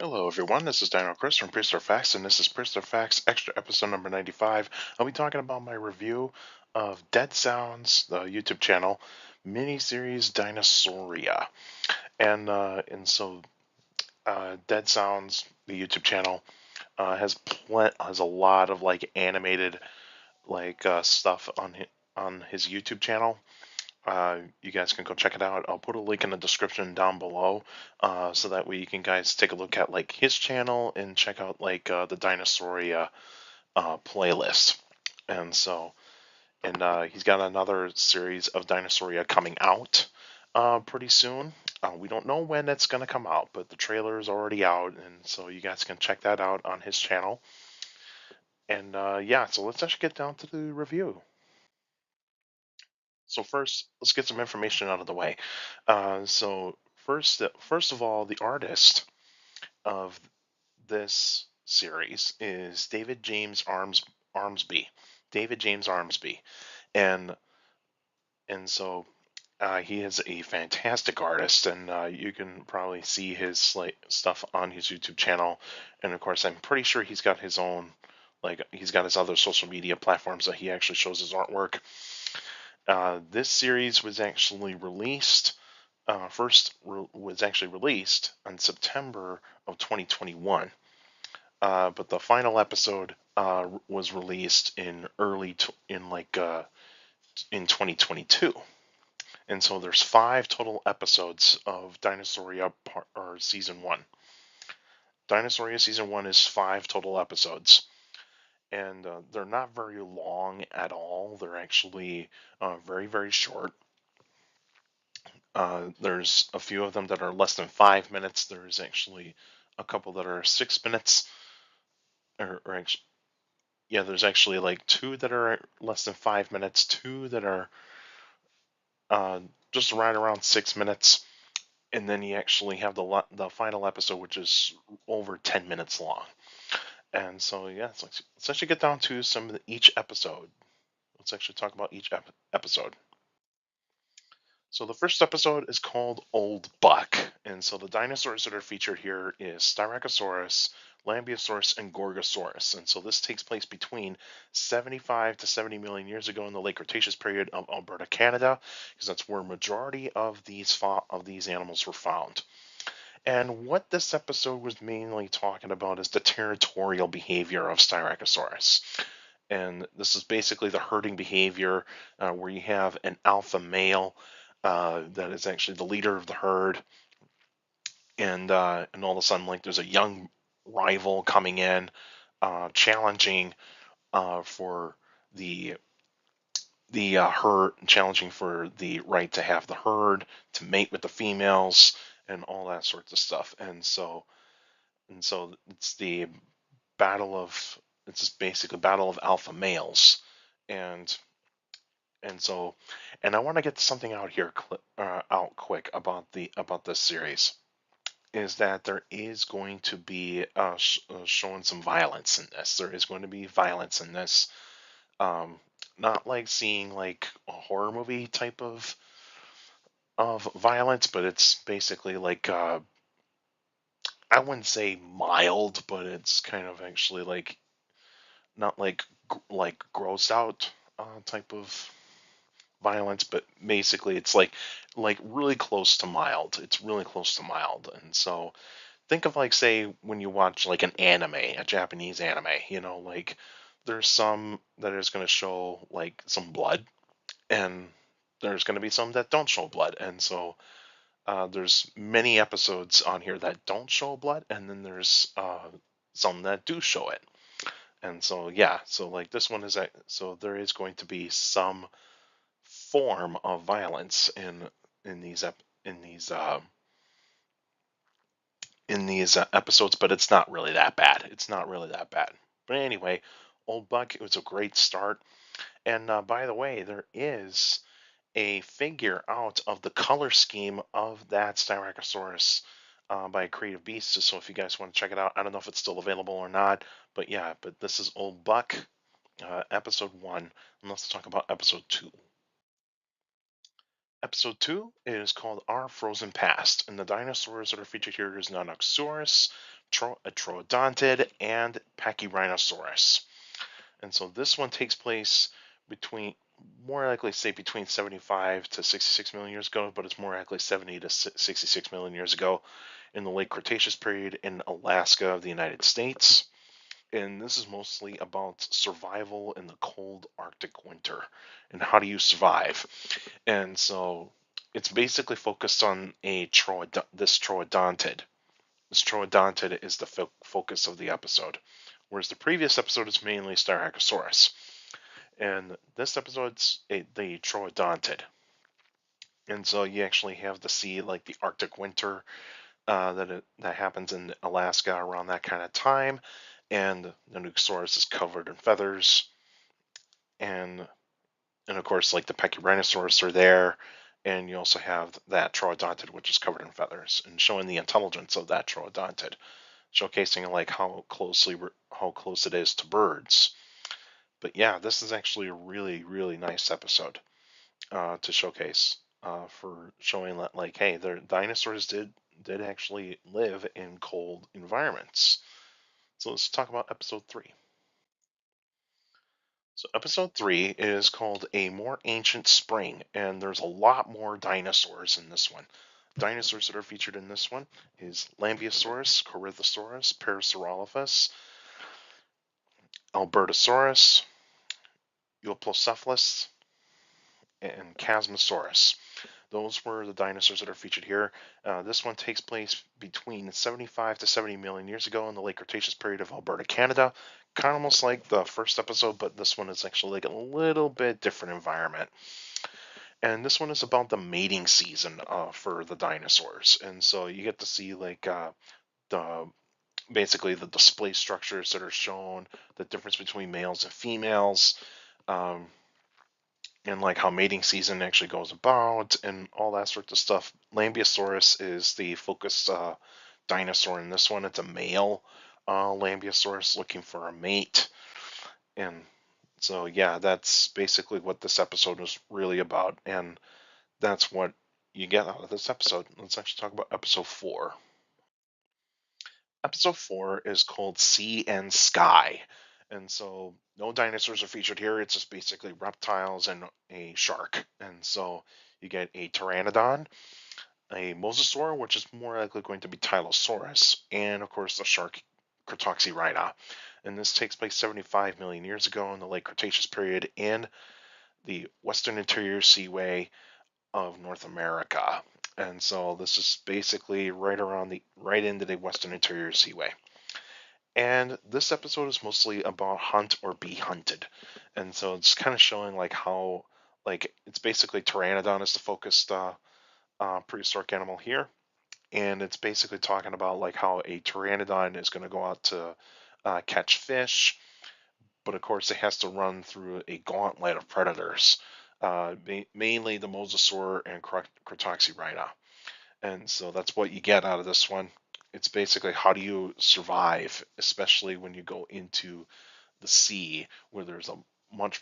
Hello, everyone. This is Dino Chris from Prehistoric Facts, and this is Prehistoric Facts Extra Episode number 95. I'll be talking about my review of Dead Sounds, the YouTube channel, miniseries Dinosauria. And Dead Sounds, the YouTube channel, has a lot of like animated stuff on his YouTube channel. You guys can go check it out. I'll put a link in the description down below, so that way you can guys take a look at like his channel and check out the Dinosauria playlist. And so, and he's got another series of Dinosauria coming out pretty soon. We don't know when it's gonna come out, but the trailer is already out, and so you guys can check that out on his channel. And yeah, so let's actually get down to the review. So first, let's get some information out of the way. First of all, the artist of this series is Armsby. David James Armsby, and he is a fantastic artist, and you can probably see his like stuff on his YouTube channel. And of course, I'm pretty sure he's got his own, like he's got his other social media platforms that he actually shows his artwork. This series was actually released was actually released in September of 2021, but the final episode was released in in 2022. And so there's 5 total episodes of Season 1. Dinosauria Season 1 is 5 total episodes, and they're not very long at all. They're actually very, very short. There's a few of them that are less than 5 minutes. There's actually a couple that are 6 minutes, or actually, yeah, there's actually like 2 that are less than 5 minutes, 2 that are uh, just right around 6 minutes, and then you actually have the final episode, which is over 10 minutes long. And so yeah, let's actually get down to each episode. Let's actually talk about each episode. So the first episode is called Old Buck, and so the dinosaurs that are featured here is Styracosaurus, Lambeosaurus, and Gorgosaurus. And so this takes place between 75 to 70 million years ago in the late Cretaceous period of Alberta, Canada, because that's where majority of these animals were found. And what this episode was mainly talking about is the territorial behavior of Styracosaurus. And this is basically the herding behavior, where you have an alpha male that is actually the leader of the herd, and all of a sudden, like there's a young rival coming in, challenging for the herd, challenging for the right to have the herd, to mate with the females, and all that sorts of stuff. And so battle of it's just basically battle of alpha males, and and so and I want to get something out here out quick about this series, is that there is going to be showing some violence in this. There is going to be violence in this. Not like seeing like a horror movie type of violence, but it's basically like I wouldn't say mild, but it's kind of actually like not like gross out type of violence, but basically it's like really close to mild. It's really close to mild. And so think of like, say, when you watch like an anime, a Japanese anime, like there's some that is going to show like some blood, and there's going to be some that don't show blood. And so there's many episodes on here that don't show blood, and then there's some that do show it. And so yeah, so like this one so there is going to be some form of violence in these ep- in these episodes, but it's not really that bad. It's not really that bad. But anyway, Old Buck, it was a great start. And by the way, there is a figure out of the color scheme of that Styracosaurus by Creative Beasts. So if you guys want to check it out, I don't know if it's still available or not, but yeah, but this is Old Buck, episode 1. And let's talk about episode 2. Episode 2 is called Our Frozen Past, and the dinosaurs that are featured here is Nanoxaurus, a troodontid, and Pachyrhinosaurus. And so this one takes place between, more likely say between 75 to 66 million years ago, but it's more likely 70 to 66 million years ago in the late Cretaceous period in Alaska of the United States. And this is mostly about survival in the cold Arctic winter and how do you survive. And so it's basically focused on this troodontid. This troodontid is the focus of the episode, whereas the previous episode is mainly Styracosaurus. And this episode's the troodontid. And so you actually have to see like the Arctic winter that happens in Alaska around that kind of time, and the Nucosaurus is covered in feathers, and of course like the Pachyrhinosaurus are there, and you also have that troodontid which is covered in feathers, and showing the intelligence of that troodontid, showcasing like how close it is to birds. But yeah, this is actually a really nice episode to showcase for showing that like, hey, the dinosaurs did actually live in cold environments. So let's talk about episode 3. So episode 3 is called A More Ancient Spring, and there's a lot more dinosaurs in this one. Dinosaurs that are featured in this one is Lambeosaurus, Corythosaurus, Parasaurolophus, Albertosaurus, Euplocephalus, and Chasmosaurus. Those were the dinosaurs that are featured here. This one takes place between 75 to 70 million years ago in the late Cretaceous period of Alberta, Canada. Kind of almost like the first episode, but this one is actually like a little bit different environment. And this one is about the mating season for the dinosaurs. And so you get to see like the basically the display structures that are shown, the difference between males and females. Um, and like how mating season actually goes about and all that sort of stuff. Lambeosaurus is the focus dinosaur in this one. It's a male Lambeosaurus looking for a mate. And so, yeah, that's basically what this episode was really about. And that's what you get out of this episode. Let's actually talk about episode 4. Episode 4 is called Sea and Sky. And so no dinosaurs are featured here. It's just basically reptiles and a shark. And so you get a pteranodon, a mosasaur, which is more likely going to be Tylosaurus, and of course the shark Cretoxyrhina. And this takes place 75 million years ago in the late Cretaceous period in the Western Interior Seaway of North America. And so this is basically right into the Western Interior Seaway. And this episode is mostly about hunt or be hunted. And so it's kind of showing like how, like, it's basically Pteranodon is the focused prehistoric animal here. And it's basically talking about like how a Pteranodon is going to go out to catch fish. But of course, it has to run through a gauntlet of predators, mainly the mosasaur and Cretoxyrhina. And so that's what you get out of this one. It's basically how do you survive, especially when you go into the sea where there's a much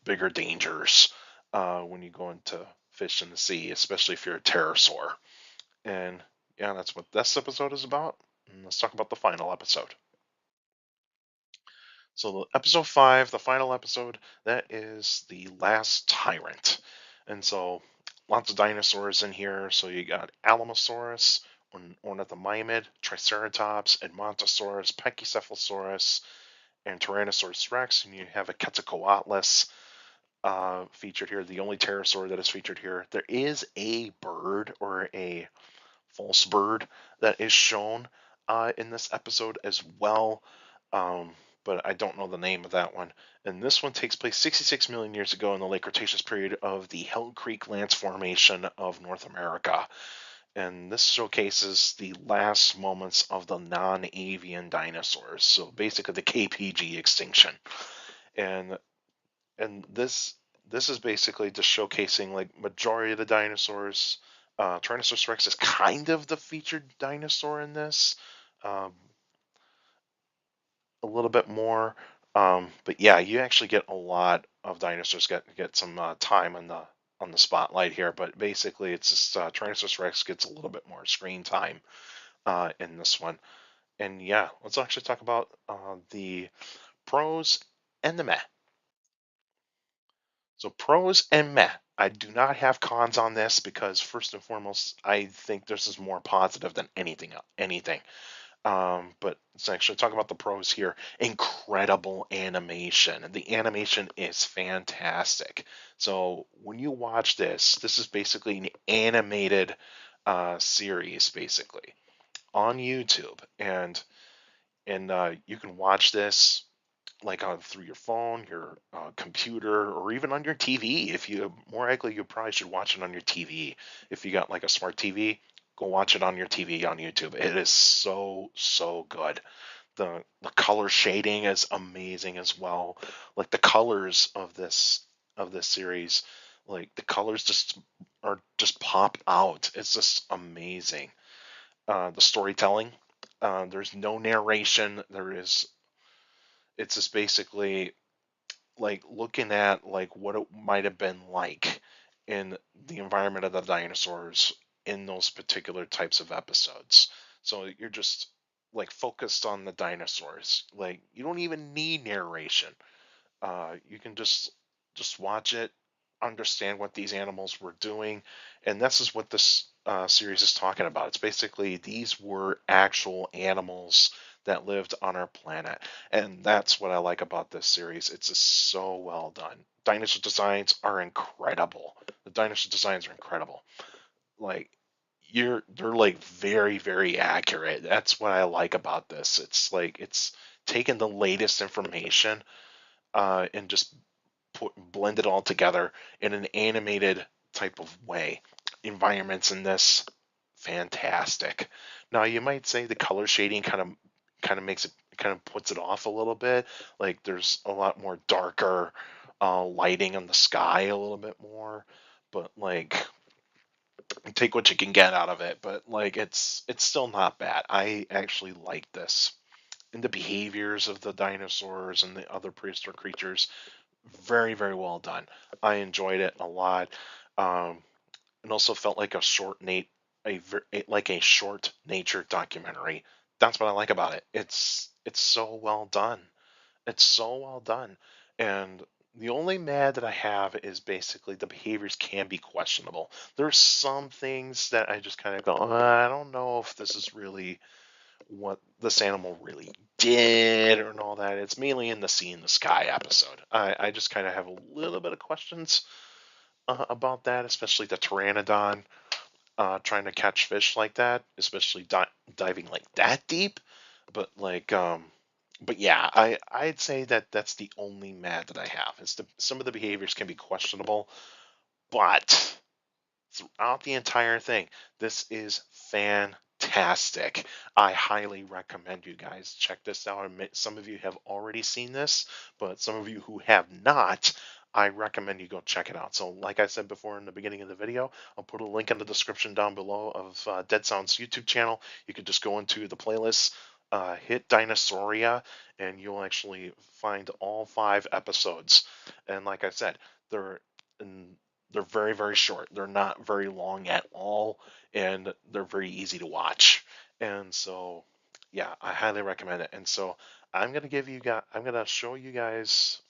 bigger dangers when you go into fish in the sea, especially if you're a pterosaur. And yeah, that's what this episode is about. And let's talk about the final episode. So episode 5, the final episode, that is the last tyrant. And so lots of dinosaurs in here. So you got Alamosaurus, Ornithomimid, Triceratops, Edmontosaurus, Pachycephalosaurus, and Tyrannosaurus rex. And you have a Quetzalcoatlus featured here, the only pterosaur that is featured here. There is a bird or a false bird that is shown in this episode as well. But I don't know the name of that one. And this one takes place 66 million years ago in the late Cretaceous period of the Hell Creek Lance Formation of North America. And this showcases the last moments of the non-avian dinosaurs, so basically the KPG extinction. And this is basically just showcasing like majority of the dinosaurs. Tyrannosaurus rex is kind of the featured dinosaur in this. Um, a little bit more. But yeah, you actually get a lot of dinosaurs get some time on the spotlight here. But basically, it's just Tyrannosaurus Rex gets a little bit more screen time in this one. And yeah, let's actually talk about the pros and the meh. So pros and meh. I do not have cons on this because first and foremost, I think this is more positive than anything. But let's actually talk about the pros here. Incredible animation. The animation is fantastic. So when you watch this, this is basically an animated series, basically on YouTube, and you can watch this like on through your phone, your computer, or even on your TV. If you more likely, you probably should watch it on your TV. If you got like a smart TV, go watch it on your TV on YouTube. It is so good. The color shading is amazing as well. Like the colors of this series, like the colors just pop out. It's just amazing. The storytelling. There's no narration. It's just basically like looking at like what it might have been like in the environment of the dinosaurs in those particular types of episodes. So you're just like focused on the dinosaurs. Like you don't even need narration. You can just watch it, understand what these animals were doing, and this is what this series is talking about. It's basically these were actual animals that lived on our planet, and that's what I like about this series. It's just so well done. Dinosaur designs are incredible. The dinosaur designs are incredible. Like they're like very accurate. That's what I like about this. It's like it's taken the latest information and just blend it all together in an animated type of way. Environments in this fantastic. Now you might say the color shading kind of makes it kind of puts it off a little bit. Like there's a lot more darker lighting on the sky a little bit more, but like take what you can get out of it. But like it's still not bad. I actually like this. And the behaviors of the dinosaurs and the other prehistoric creatures very well done. I enjoyed it a lot. Um, and also felt like a like a short nature documentary. That's what I like about it. It's so well done. It's so well done. And the only mad that I have is basically the behaviors can be questionable. There's some things that I just kind of go, I don't know if this is really what this animal really did or all that. It's mainly in the Sea in the Sky episode. I just kind of have a little bit of questions about that, especially the pteranodon trying to catch fish like that, especially diving like that deep. But but yeah, I'd say that that's the only mad that I have. Some of the behaviors can be questionable, but throughout the entire thing. This is fantastic. I highly recommend you guys check this out. Some of you have already seen this, but some of you who have not, I recommend you go check it out. So, like I said before in the beginning of the video, I'll put a link in the description down below of Dead Sound's YouTube channel. You can just go into the playlist, hit Dinosauria, and you'll actually find all 5 episodes. And like I said, they're in they're very short. They're not very long at all, and they're very easy to watch. And so, yeah, I highly recommend it. And so, I'm gonna show you guys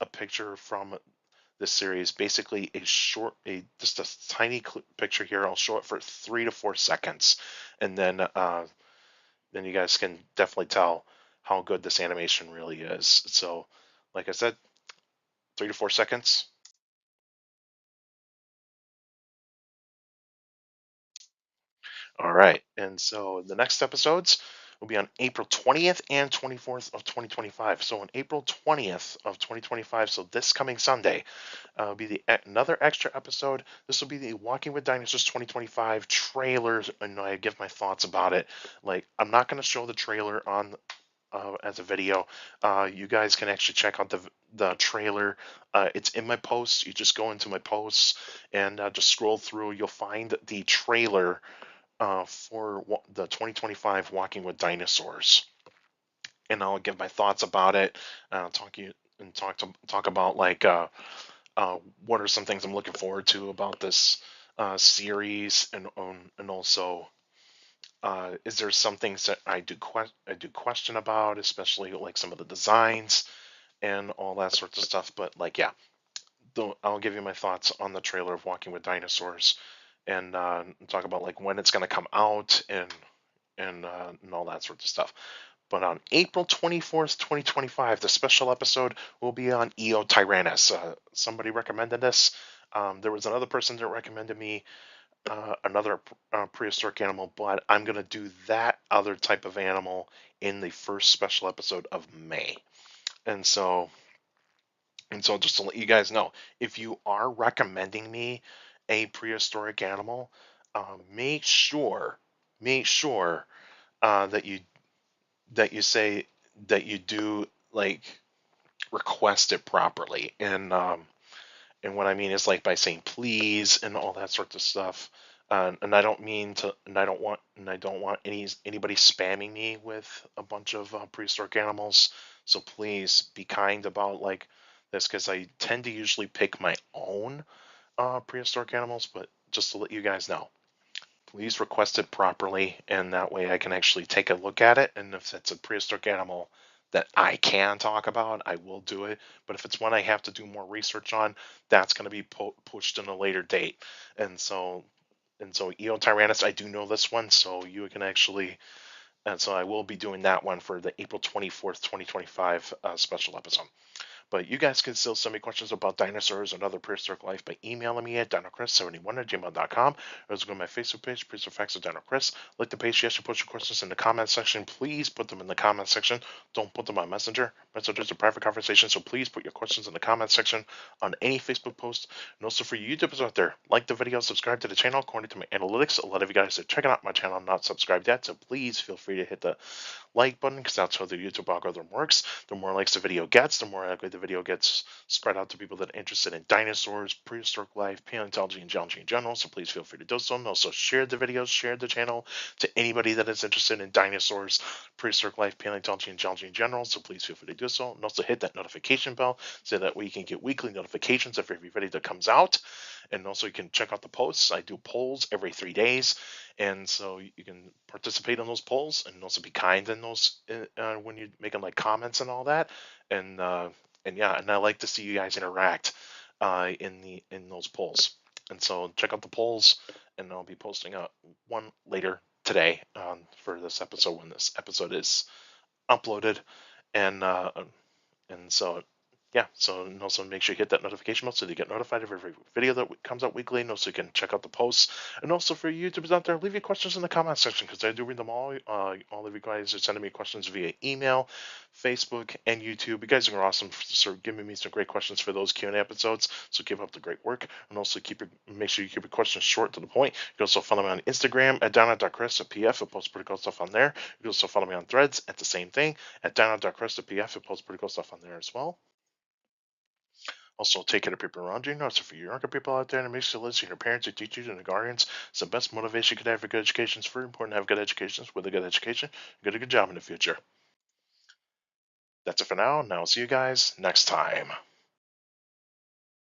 a picture from this series. Basically, just a tiny picture here. I'll show it for 3 to 4 seconds, and then you guys can definitely tell how good this animation really is. So, like I said, 3 to 4 seconds. All right. And so the next episodes will be on April 20th and 24th of 2025. So on April 20th of 2025, so this coming Sunday, will be another extra episode. This will be the Walking with Dinosaurs 2025 trailers, and I give my thoughts about it. Like, I'm not going to show the trailer on as a video. You guys can actually check out the trailer. It's in my posts. You just go into my posts and just scroll through. You'll find the trailer for the 2025 Walking with Dinosaurs, and I'll give my thoughts about it. Talk you and talk about like what are some things I'm looking forward to about this series, and also Is there some things that I do question about, especially like some of the designs and all that sorts of stuff. But like, yeah, I'll give you my thoughts on the trailer of Walking with Dinosaurs, and talk about like when it's going to come out and all that sorts of stuff. But on April 24th, 2025, the special episode will be on Eo Tyrannus. Somebody recommended this. There was another person that recommended me another prehistoric animal, but I'm going to do that other type of animal in the first special episode of May. And so, just to let you guys know, if you are recommending me a prehistoric animal, make sure, make sure that you say that you do like request it properly. And what I mean is like by saying please and all that sorts of stuff. And I don't mean to, and I don't want anybody spamming me with a bunch of prehistoric animals. So please be kind about like this, because I tend to usually pick my own prehistoric animals. But just to let you guys know, please request it properly, and that way I can actually take a look at it. And if it's a prehistoric animal that I can talk about, I will do it. But if it's one I have to do more research on, that's going to be pushed in a later date. And so, Eo Tyrannus, I do know this one, so you can actually. And so I will be doing that one for the April 24th, 2025 special episode. But you guys can still send me questions about dinosaurs and other prehistoric life by emailing me at dinochrist71@gmail.com, or just go to my Facebook page, Prehistoric Facts of Dinochrist. Like the page, yes, you put your questions in the comment section. Please put them in the comment section. Don't put them on Messenger. Messenger's a private conversation, so please put your questions in the comment section on any Facebook post. And also for you YouTubers out there, like the video, subscribe to the channel. According to my analytics, a lot of you guys are checking out my channel, not subscribed yet, so please feel free to hit the like button, because that's how the YouTube algorithm works. The more likes the video gets, the more likely the video gets spread out to people that are interested in dinosaurs, prehistoric life, paleontology, and geology in general. So please feel free to do so. And also share the videos, share the channel to anybody that is interested in dinosaurs, prehistoric life, paleontology, and geology in general. So please feel free to do so. And also hit that notification bell so that way you can get weekly notifications of every video that comes out. And also you can check out the posts. I do polls every 3 days, and so you can participate in those polls and also be kind in those when you're making like comments and all that. And yeah, and I like to see you guys interact in those polls. And so check out the polls, and I'll be posting one later today for this episode when this episode is uploaded. And uh, and so yeah, so and also make sure you hit that notification bell so that you get notified of every video that comes out weekly, and also you can check out the posts. And also for YouTubers out there, leave your questions in the comment section, because I do read them all. All of you guys are sending me questions via email, Facebook, and YouTube. You guys are awesome for giving me some great questions for those Q&A episodes, so keep up the great work. And also make sure you keep your questions short to the point. You can also follow me on Instagram at dino.chris.pf. I post pretty cool stuff on there. You can also follow me on Threads at the same thing at dino.chris.pf. I post pretty cool stuff on there as well. Also, take care of people around you. Also, for you younger people out there, and make sure to listen to your parents, your teachers, and your guardians. It's the best motivation you could have for good education. It's very important to have good education. With a good education, you get a good job in the future. That's it for now. Now, I'll see you guys next time.